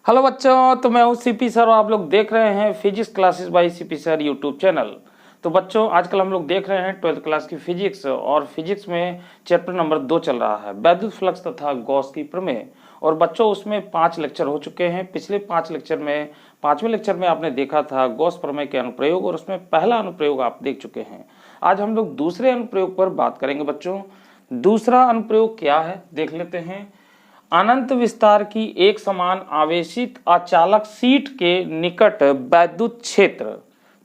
Hello बच्चों, तो मैं हूं सीपी सर और आप लोग देख रहे हैं physics classes bye CP sir YouTube channel. तो बच्चों, आजकल हम लोग देख रहे हैं 12th क्लास की फिजिक्स और फिजिक्स में चैप्टर नंबर 2 चल रहा है, वैद्युत फ्लक्स तथा गॉस की प्रमेय। और बच्चों, उसमें 5 लेक्चर हो चुके हैं। पिछले 5 लेक्चर में 5वें लेक्चर में आपने देखा था गॉस प्रमेय के अनुप्रयोग और उसमें पहला अनुप्रयोग आप देख चुके हैं। आज हम लोग दूसरे अनुप्रयोग पर बात करेंगे बच्चों। दूसरा अनुप्रयोग क्या है देख लेते हैं। अनंत विस्तार की एक समान आवेशित अचालक सीट के निकट वैद्युत क्षेत्र।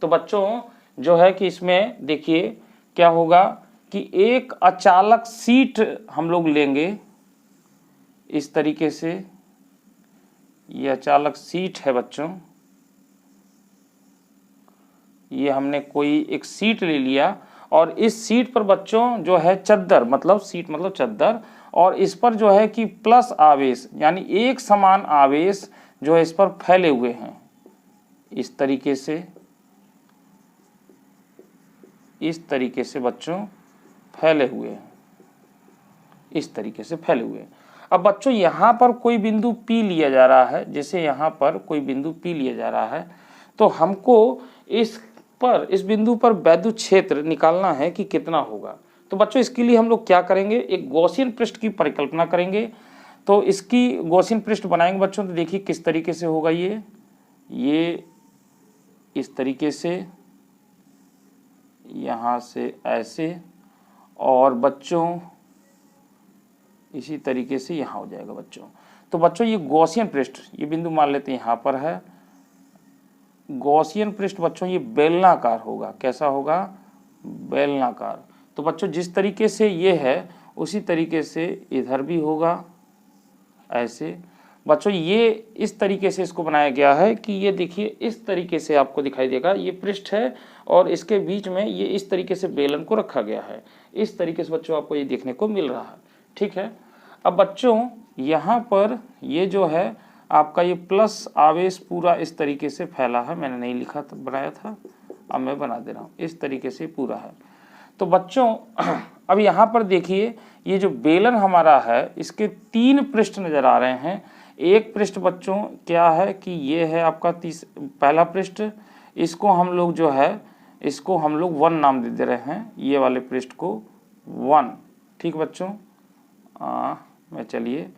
तो बच्चों जो है कि इसमें देखिए क्या होगा कि एक अचालक सीट हम लोग लेंगे इस तरीके से। ये अचालक सीट है बच्चों, ये हमने कोई एक सीट ले लिया और इस सीट पर बच्चों जो है चद्दर, मतलब सीट मतलब चद्दर, और इस पर जो है कि प्लस आवेश यानी एक समान आवेश जो है इस पर फैले हुए हैं इस तरीके से बच्चों फैले हुए हैं, इस तरीके से फैले हुए हैं। अब बच्चों यहाँ पर कोई बिंदु P लिया जा रहा है, जैसे यहाँ पर कोई बिंदु P लिया जा रहा है, तो हमको इस बिंदु पर वैद्युत क्षेत्र निकालना है कि कितना होगा। तो बच्चों इसके लिए हम लोग क्या करेंगे, एक गॉसियन पृष्ठ की परिकल्पना करेंगे। तो इसकी गॉसियन पृष्ठ बनाएंगे बच्चों, तो देखिए किस तरीके से होगा। ये इस तरीके से, यहाँ से ऐसे, और बच्चों इसी तरीके से यहाँ हो जाएगा बच्चों। तो बच्चों ये गॉसियन पृष्ठ, ये बिंदु मान लेते हैं यहाँ पर है। गॉसियन पृष्ठ बच्चों ये बेलनाकार होगा। कैसा होगा? बेलनाकार। तो बच्चों जिस तरीके से ये है उसी तरीके से इधर भी होगा ऐसे। बच्चों ये इस तरीके से इसको बनाया गया है कि ये देखिए इस तरीके से आपको दिखाई देगा, ये पृष्ठ है और इसके बीच में ये इस तरीके से बेलन को रखा गया है। इस तरीके से बच्चों आपको ये देखने को मिल रहा है, ठीक है। अब बच्चों यहाँ पर ये जो है आपका ये प्लस आवेश पूरा इस तरीके से फैला है। मैंने नहीं लिखा था, बनाया था, अब मैं बना दे रहा हूँ। इस तरीके से पूरा है। तो बच्चों अब यहाँ पर देखिए ये जो बेलन हमारा है इसके 3 पृष्ठ नजर आ रहे हैं। एक पृष्ठ बच्चों क्या है कि ये है आपका पहला पृष्ठ। इसको हम लोग जो है इसको हम लोग 1 नाम दे रहे हैं, ये वाले पृष्ठ को 1, ठीक बच्चों। मैं चलिए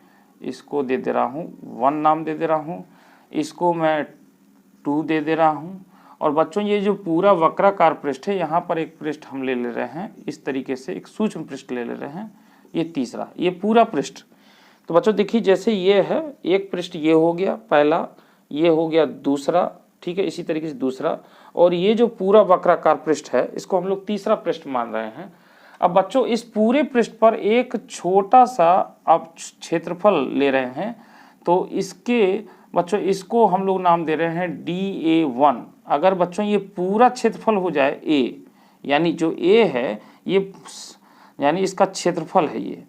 इसको दे दे रहा हूँ 1 नाम दे दे रहा हूँ, इसको मैं 2 दे दे रहा हूँ। और बच्चों ये जो पूरा वक्राकार पृष्ठ है यहाँ पर एक पृष्ठ हम ले रहे हैं इस तरीके से, एक सूक्ष्म पृष्ठ ले रहे हैं, ये तीसरा, ये पूरा पृष्ठ। तो बच्चों देखिए जैसे ये है एक पृष्ठ, ये हो गया पहला, ये हो गया दूसरा, ठीक है, इसी तरीके से दूसरा, और ये जो पूरा वक्राकार पृष्ठ है इसको हम लोग तीसरा पृष्ठ मान रहे हैं। अब बच्चों इस पूरे पृष्ठ पर एक छोटा सा आप क्षेत्रफल ले रहे हैं, तो इसके बच्चों इसको हम लोग नाम दे रहे हैं dA1। अगर बच्चों ये पूरा क्षेत्रफल हो जाए A, यानी जो A है ये यानी इसका क्षेत्रफल है, ये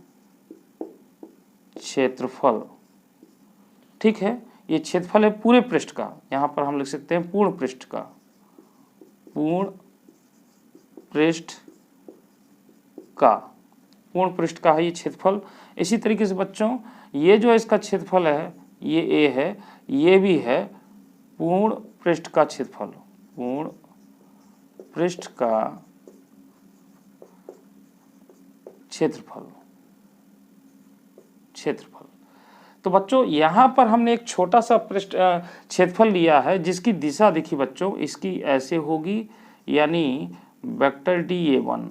क्षेत्रफल, ठीक है, ये क्षेत्रफल है पूरे पृष्ठ का। यहाँ पर हम लिख सकते हैं पूर्ण पृष्ठ का, पूर्ण पृष्ठ का है ये क्षेत्रफल। इसी तरीके से बच्चों ये जो इसका क्षेत्रफल है ये A है, ये भी है पूर्ण पृष्ठ का क्षेत्रफल, पूर्ण पृष्ठ का क्षेत्रफल। तो बच्चों यहाँ पर हमने एक छोटा सा पृष्ठ क्षेत्रफल लिया है जिसकी दिशा देखिए बच्चों इसकी ऐसे होगी, यानी वेक्टर dA1,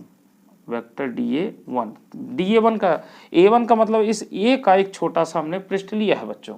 वेक्टर dA1 का A1 का मतलब इस A का एक छोटा सा हमने पृष्ठ लिया है बच्चों।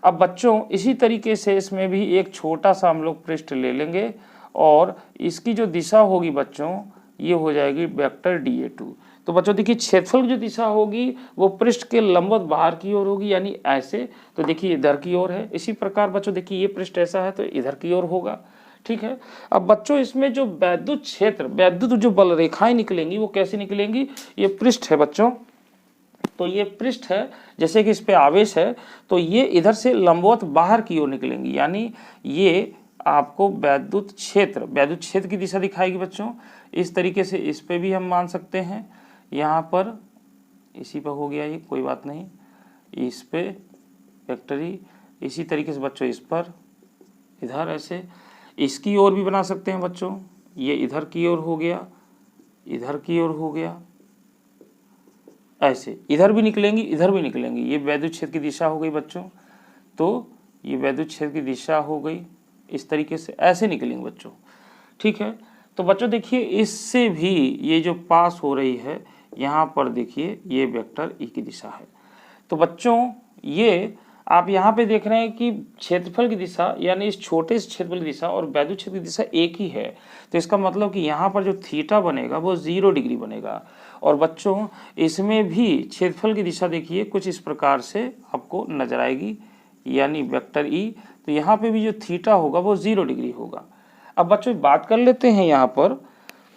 अब बच्चों इसी तरीके से इसमें भी एक छोटा सा हम लोग पृष्ठ ले लेंगे और इसकी जो दिशा होगी बच्चों ये हो जाएगी वेक्टर dA2। तो बच्चों देखिए क्षेत्रफल की जो दिशा होगी वो पृष्ठ के लंबवत बाहर की ओर होगी, यानी ऐसे। तो देखिए इधर की ओर है। इसी प्रकार बच्चों देखिए ये पृष्ठ ऐसा है तो इधर की ओर होगा, ठीक है। अब बच्चों इसमें जो वैद्युत क्षेत्र, वैद्युत जो बल रेखाएं निकलेंगी वो कैसे निकलेंगी, ये पृष्ठ है बच्चों, तो ये पृष्ठ है, जैसे कि इस पे आवेश है तो ये इधर से लंबवत बाहर की ओर निकलेंगी, यानी ये आपको वैद्युत क्षेत्र की दिशा दिखाएगी बच्चों। इस तरीके से इस पे भी हम मान सकते हैं, यहाँ पर इसी पर हो गया ये, कोई बात नहीं, इस पे वेक्टरी इसी तरीके से बच्चों इस पर इधर ऐसे, इसकी ओर भी बना सकते हैं बच्चों, ये इधर की ओर हो गया, इधर की ओर हो गया, ऐसे इधर भी निकलेंगी इधर भी निकलेंगी। ये वैद्युत क्षेत्र की दिशा हो गई बच्चों, तो ये वैद्युत क्षेत्र की दिशा हो गई, इस तरीके से ऐसे निकलेंगे बच्चों, ठीक है। तो बच्चों देखिए इससे भी ये जो पास हो रही है यहाँ पर देखिए ये वेक्टर ई की दिशा है। तो बच्चों ये आप यहाँ पे देख रहे हैं कि क्षेत्रफल की दिशा यानी इस छोटे से क्षेत्रफल की दिशा और वैद्युत क्षेत्र की दिशा एक ही है। तो इसका मतलब कि यहाँ पर जो थीटा बनेगा वो 0 डिग्री बनेगा। और बच्चों इसमें भी क्षेत्रफल की दिशा देखिए कुछ इस प्रकार से आपको नजर आएगी, यानी वेक्टर ई। तो यहाँ पे भी जो थीटा होगा वो 0 डिग्री होगा। अब बच्चों बात कर लेते हैं यहाँ पर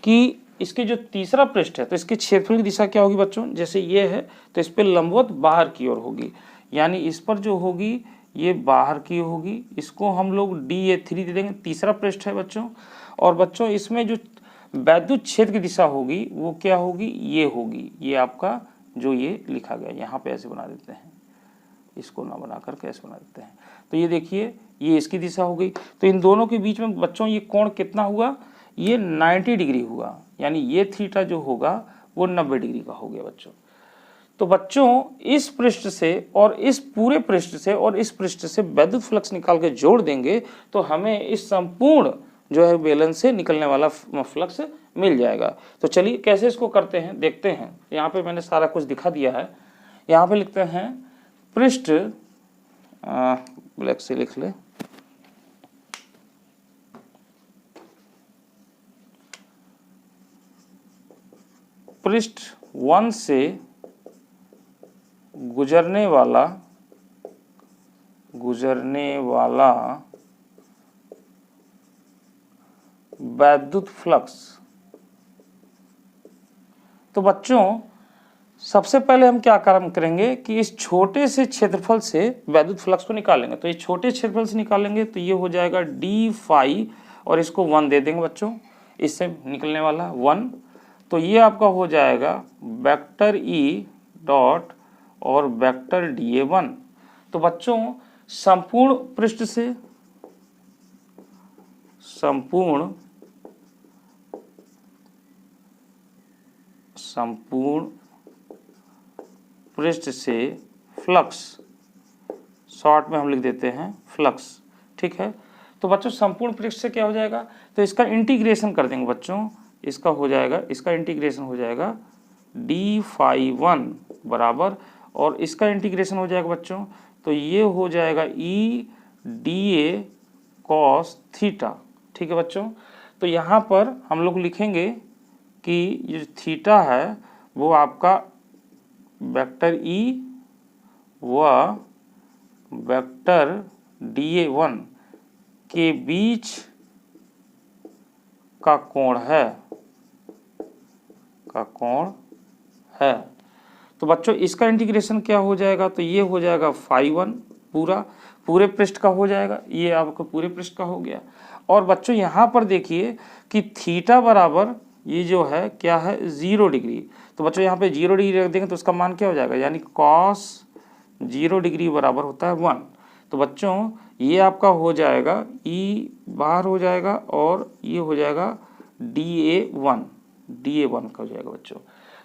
कि इसके जो तीसरा पृष्ठ है तो इसके क्षेत्रफल की दिशा क्या होगी बच्चों, जैसे ये है तो इस पर लंबवत बाहर की ओर होगी, यानी इस पर जो होगी ये बाहर की होगी, इसको हम लोग DA3 दे देंगे, तीसरा पृष्ठ है बच्चों। और बच्चों इसमें जो वैद्युत क्षेत्र की दिशा होगी वो क्या होगी, ये होगी, ये आपका जो ये लिखा गया यहाँ पे ऐसे बना देते हैं, इसको ना बना कर कैसे बना देते हैं। तो ये देखिए ये इसकी दिशा हो गई। तो इन दोनों के बीच में बच्चों ये कोण कितना हुआ, ये 90 डिग्री हुआ, यानी ये थीटा जो होगा वो 90 डिग्री का हो गया बच्चों। तो बच्चों इस पृष्ठ से और इस पूरे पृष्ठ से और इस पृष्ठ से वैद्युत फ्लक्स निकाल के जोड़ देंगे तो हमें इस संपूर्ण जो है बेलन से निकलने वाला फ्लक्स मिल जाएगा। तो चलिए कैसे इसको करते हैं देखते हैं। यहाँ पे मैंने सारा कुछ दिखा दिया है। यहाँ पे लिखते हैं पृष्ठ, ब्लैक से लिख ले, पृष्ठ 1 से गुजरने वाला वैद्युत फ्लक्स। तो बच्चों सबसे पहले हम क्या काम करेंगे कि इस छोटे से क्षेत्रफल से वैद्युत फ्लक्स को निकालेंगे। तो इस छोटे क्षेत्रफल से निकालेंगे तो ये हो जाएगा d फाई और इसको 1 दे देंगे बच्चों, इससे निकलने वाला 1। तो ये आपका हो जाएगा वेक्टर ई डॉट और वेक्टर DA1। तो बच्चों संपूर्ण पृष्ठ से संपूर्ण पृष्ठ से फ्लक्स, शॉर्ट में हम लिख देते हैं फ्लक्स, ठीक है। तो बच्चों संपूर्ण पृष्ठ से क्या हो जाएगा, तो इसका इंटीग्रेशन कर देंगे बच्चों, इसका हो जाएगा, इसका इंटीग्रेशन हो जाएगा d फाई 1 बराबर, और इसका इंटीग्रेशन हो जाएगा बच्चों तो ये हो जाएगा e DA कॉस थीटा, ठीक है बच्चों। तो यहाँ पर हम लोग लिखेंगे कि ये थीटा है वो आपका वेक्टर E व वेक्टर DA1 के बीच का कोण है, तो बच्चों इसका इंटीग्रेशन क्या हो जाएगा, तो ये हो जाएगा फाई 1 पूरे पृष्ठ का हो जाएगा, ये आपको पूरे पृष्ठ का हो गया। और बच्चों यहाँ पर देखिए कि थीटा बराबर ये जो है क्या है 0 डिग्री। तो बच्चों यहाँ पे 0 डिग्री रख देंगे तो उसका मान क्या हो जाएगा, यानी कॉस 0 डिग्री बराबर होता है 1। तो बच्चों ये आपका हो जाएगा ई बाहर हो जाएगा और ये हो जाएगा DA1 का हो जाएगा बच्चों।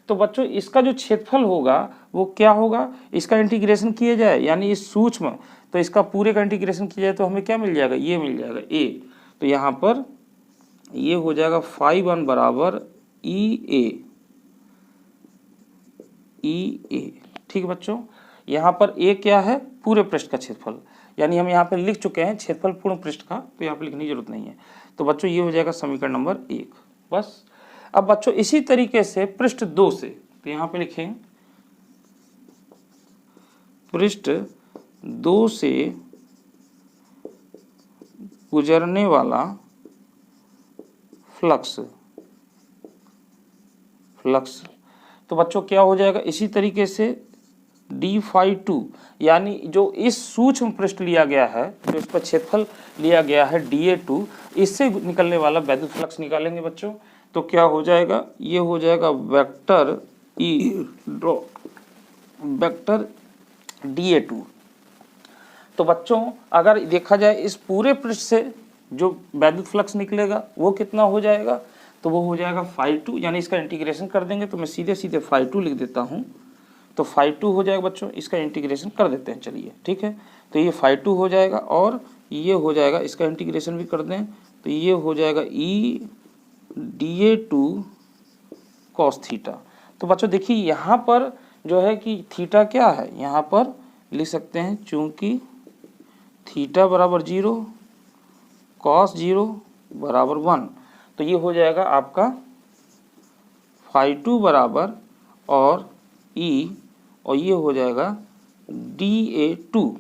तो बच्चों इसका जो क्षेत्रफल होगा वो क्या होगा, इसका इंटीग्रेशन किया जाए यानी इस सूक्ष्म, तो इसका पूरे का इंटीग्रेशन किया जाए तो हमें क्या मिल जाएगा, ये मिल जाएगा a। तो यहाँ पर ये हो जाएगा फाई 1 बराबर EA, ठीक है बच्चों। यहाँ पर a क्या है, पूरे पृष्ठ का क्षेत्रफल, यानी हम यहाँ पर लिख चुके हैं क्षेत्रफल पूर्ण पृष्ठ का, तो यहाँ पर लिखने की जरूरत नहीं है। तो बच्चों ये हो जाएगा समीकरण नंबर 1 बस। अब बच्चों इसी तरीके से पृष्ठ 2 से, तो यहाँ पे लिखें पृष्ठ 2 से गुजरने वाला फ्लक्स। तो बच्चों क्या हो जाएगा, इसी तरीके से d फाई 2, यानी जो इस सूक्ष्म पृष्ठ लिया गया है, जो इस पर क्षेत्रफल लिया गया है DA2, इससे निकलने वाला वैद्युत फ्लक्स निकालेंगे बच्चों। तो क्या हो जाएगा, ये हो जाएगा वेक्टर ई वेक्टर DA2। तो बच्चों अगर देखा जाए इस पूरे पृष्ठ से जो वैद्युत फ्लक्स निकलेगा वो कितना हो जाएगा, तो वो हो जाएगा φ2, यानी इसका इंटीग्रेशन कर देंगे तो मैं सीधे सीधे φ2 लिख देता हूँ। तो φ2 हो जाएगा बच्चों, इसका इंटीग्रेशन कर देते हैं चलिए, ठीक है। तो ये φ2 हो जाएगा और ये हो जाएगा, इसका इंटीग्रेशन भी कर दें तो ये हो जाएगा e dA2 cos थीटा। तो बच्चों देखिए यहाँ पर जो है कि थीटा क्या है, यहाँ पर लिख सकते हैं चूंकि थीटा बराबर 0 cos 0 बराबर 1, तो ये हो जाएगा आपका φ2 बराबर और e और ये हो जाएगा dA2।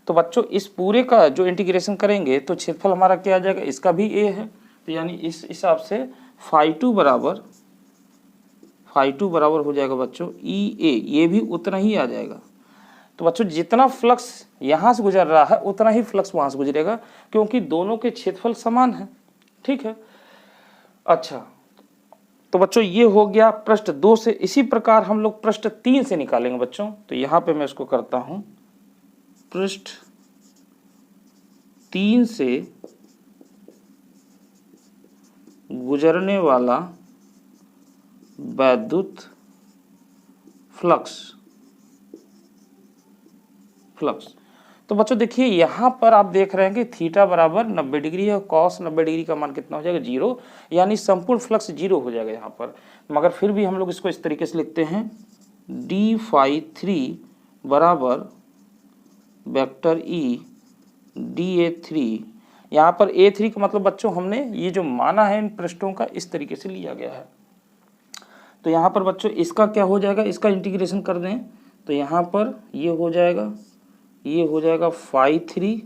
तो बच्चों इस पूरे का जो इंटीग्रेशन करेंगे तो क्षेत्रफल हमारा क्या आ जाएगा, इसका भी a है, तो यानी इस हिसाब से φ2 बराबर हो जाएगा बच्चों EA, ये भी उतना ही आ जाएगा। तो बच्चों जितना फ्लक्स यहाँ से गुजर रहा है उतना ही फ्लक्स वहाँ से गुजरेगा, क्योंकि दोनों के क्षेत्रफल समान है, ठीक है। अच्छा, तो बच्चों ये हो गया पृष्ठ 2 से। इसी प्रकार हम लोग पृष्ठ 3 से निकालेंगे बच्चों। तो यहाँ पे मैं इसको करता हूँ, पृष्ठ 3 से गुजरने वाला वैद्युत फ्लक्स। तो बच्चों देखिए यहाँ पर आप देख रहे हैं कि थीटा बराबर 90 डिग्री है, कॉस 90 डिग्री का मान कितना हो जाएगा 0, यानी संपूर्ण फ्लक्स 0 हो जाएगा यहाँ पर। मगर फिर भी हम लोग इसको इस तरीके से लिखते हैं d∅3 बराबर वेक्टर E dA3। यहाँ पर A3 का मतलब बच्चों हमने ये जो माना है इन पृष्ठों का इस तरीके से लिया गया है। तो यहाँ पर बच्चों इसका क्या हो जाएगा, इसका इंटीग्रेशन कर दें तो यहाँ पर ये हो जाएगा φ3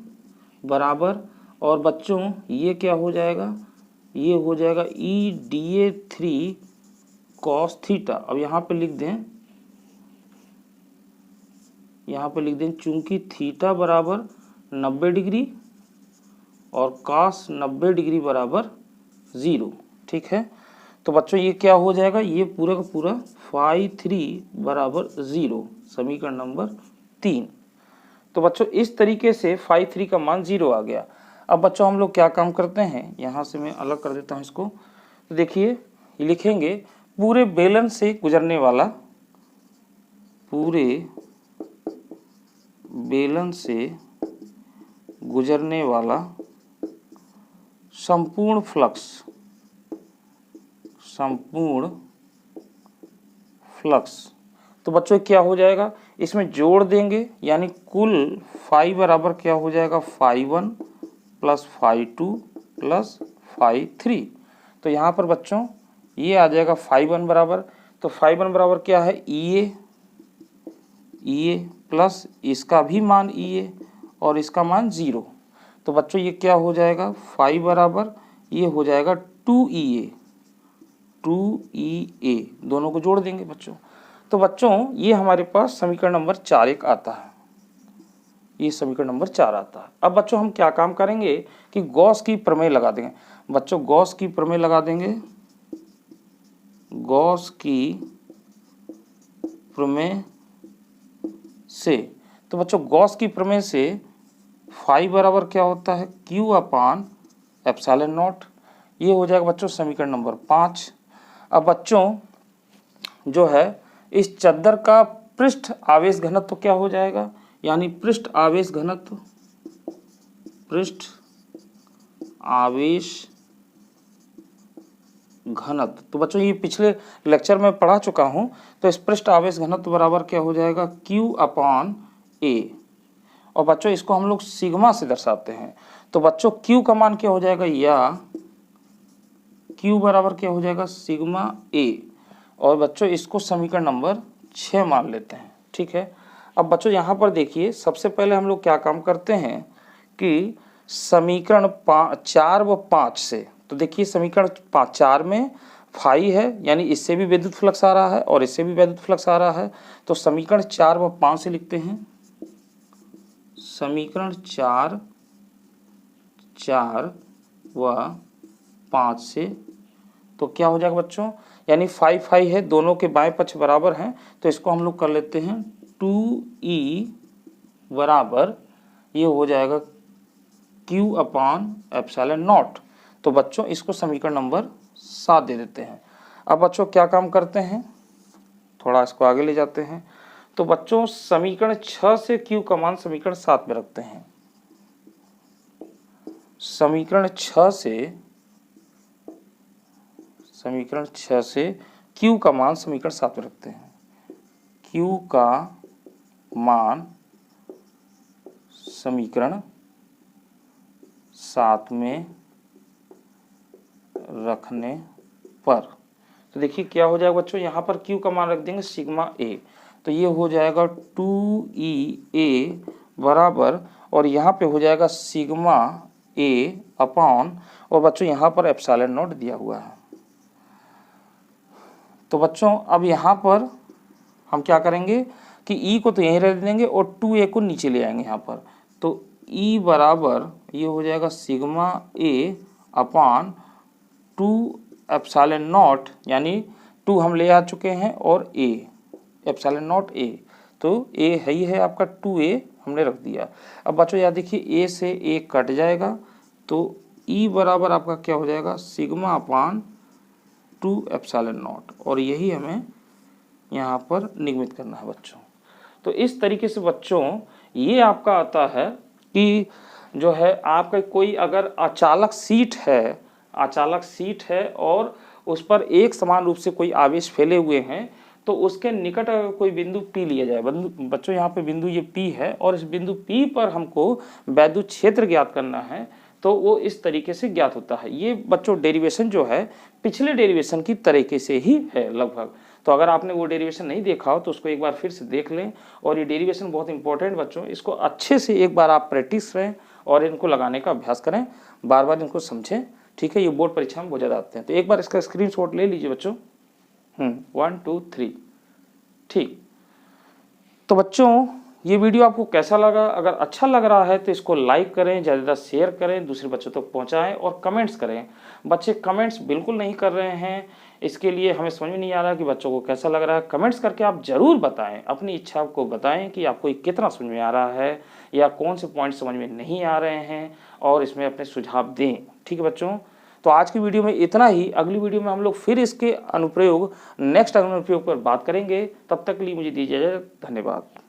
बराबर, और बच्चों ये क्या हो जाएगा, ये हो जाएगा E dA3 cos थीटा। अब यहाँ पे लिख दें, चूंकि थीटा बराबर 90 डिग्री और cos 90 डिग्री बराबर 0, ठीक है। तो बच्चों ये क्या हो जाएगा, ये पूरा का पूरा φ3 बराबर 0, समीकरण नंबर 3। तो बच्चों इस तरीके से φ3 का मान 0 आ गया। अब बच्चों हम लोग क्या काम करते हैं, यहाँ से मैं अलग कर देता हूँ इसको। तो देखिए लिखेंगे पूरे बेलन से गुजरने वाला संपूर्ण फ्लक्स। तो बच्चों क्या हो जाएगा, इसमें जोड़ देंगे, यानी कुल फाई बराबर क्या हो जाएगा φ1 प्लस φ2 प्लस φ3। तो यहाँ पर बच्चों ये आ जाएगा φ1 बराबर, तो φ1 बराबर क्या है EA प्लस इसका भी मान EA और इसका मान 0। तो बच्चों ये क्या हो जाएगा, फाई बराबर ये हो जाएगा 2EA, दोनों को जोड़ देंगे बच्चों। तो बच्चों ये हमारे पास समीकरण नंबर 4 एक आता है, ये समीकरण नंबर 4 आता है। अब बच्चों हम क्या काम करेंगे कि गॉस की प्रमेय लगा देंगे। बच्चों गॉस की प्रमेय लगा देंगे, गॉस की प्रमेय से। तो बच्चों गॉस की प्रमेय से फाई बराबर क्या होता है Q/ε0, ये हो जाएगा बच्चों समीकरण नंबर 5। अब बच्चों जो है इस चद्दर का पृष्ठ आवेश घनत्व क्या हो जाएगा, यानी पृष्ठ आवेश घनत्व। तो बच्चों ये पिछले लेक्चर में पढ़ा चुका हूं। तो इस पृष्ठ आवेश घनत्व बराबर क्या हो जाएगा Q/A, और बच्चों इसको हम लोग सिग्मा से दर्शाते हैं। तो बच्चों Q का मान क्या हो जाएगा, या Q बराबर क्या हो जाएगा सिग्मा A, और बच्चों इसको समीकरण नंबर 6 मान लेते हैं, ठीक है। अब बच्चों यहाँ पर देखिए सबसे पहले हम लोग क्या काम करते हैं कि समीकरण 4 व 5 से, तो देखिए समीकरण 4 में फाई है, यानी इससे भी विद्युत फ्लक्स आ रहा है और इससे भी विद्युत फ्लक्स आ रहा है। तो समीकरण 4 व 5 से लिखते हैं, समीकरण 4 व 5 से। तो क्या हो जाएगा बच्चों, यानी फाई है, दोनों के बाएं पक्ष बराबर हैं, तो इसको हम लोग कर लेते हैं 2E बराबर, ये हो जाएगा Q अपान एप्सिलॉन नॉट। तो बच्चों इसको समीकरण नंबर 7 दे देते हैं। अब बच्चों क्या काम करते हैं, थोड़ा इसको आगे ले जाते हैं। तो बच्चों समीकरण 6 से Q का मान समीकरण 7 में रखते हैं। समीकरण 6 से Q का मान समीकरण 7 में रखते हैं। Q का मान समीकरण 7 में रखने पर तो देखिए क्या हो जाएगा बच्चों, यहाँ पर Q का मान रख देंगे सिग्मा A, तो ये हो जाएगा 2EA बराबर, और यहाँ पे हो जाएगा सिग्मा A अपॉन, और बच्चों यहाँ पर एप्सिलॉन नॉट दिया हुआ है। तो बच्चों अब यहाँ पर हम क्या करेंगे कि E को तो यहीं रख देंगे और 2A को नीचे ले आएंगे यहाँ पर। तो E बराबर ये हो जाएगा sigma A upon 2 epsilon not, यानी 2 हम ले आ चुके हैं और A एप्सिलॉन नॉट A, तो A है ही है आपका 2A हमने रख दिया। अब बच्चों याद देखिए A से A कट जाएगा, तो E बराबर आपका क्या हो जाएगा सिग्मा अपान 2 एप्सिलॉन नॉट, और यही हमें यहाँ पर निगमित करना है बच्चों। तो इस तरीके से बच्चों ये आपका आता है कि जो है आपका कोई अगर अचालक सीट है और उस पर एक समान रूप से कोई आवेश फैले हुए हैं, तो उसके निकट अगर कोई बिंदु P लिया जाए, बच्चों यहाँ पे बिंदु ये P है और इस बिंदु P पर हमको वैद्युत क्षेत्र ज्ञात करना है, तो वो इस तरीके से ज्ञात होता है। ये बच्चों डेरिवेशन जो है पिछले डेरिवेशन की तरीके से ही है लगभग। तो अगर आपने वो डेरिवेशन नहीं देखा हो तो उसको एक बार फिर से देख लें, और ये डेरिवेशन बहुत इंपॉर्टेंट बच्चों, इसको अच्छे से एक बार आप प्रैक्टिस करें और इनको लगाने का अभ्यास करें, बार बार इनको समझें, ठीक है। ये बोर्ड परीक्षा में बहुत ज़्यादा आते हैं, तो एक बार इसका स्क्रीनशॉट ले लीजिए बच्चों। 1 2 3 ठीक। तो बच्चों ये वीडियो आपको कैसा लगा, अगर अच्छा लग रहा है तो इसको लाइक करें, ज़्यादा शेयर करें, दूसरे बच्चों तक पहुंचाएं और कमेंट्स करें। बच्चे कमेंट्स बिल्कुल नहीं कर रहे हैं, इसके लिए हमें समझ में नहीं आ रहा कि बच्चों को कैसा लग रहा है। कमेंट्स करके आप ज़रूर बताएं, अपनी इच्छा को बताएं कि आपको कितना समझ में आ रहा है या कौन से पॉइंट समझ में नहीं आ रहे हैं, और इसमें अपने सुझाव दें, ठीक है बच्चों। तो आज की वीडियो में इतना ही। अगली वीडियो में हम लोग फिर इसके अनुप्रयोग नेक्स्ट अनुप्रयोग पर बात करेंगे। तब तक के लिए मुझे दीजिए धन्यवाद।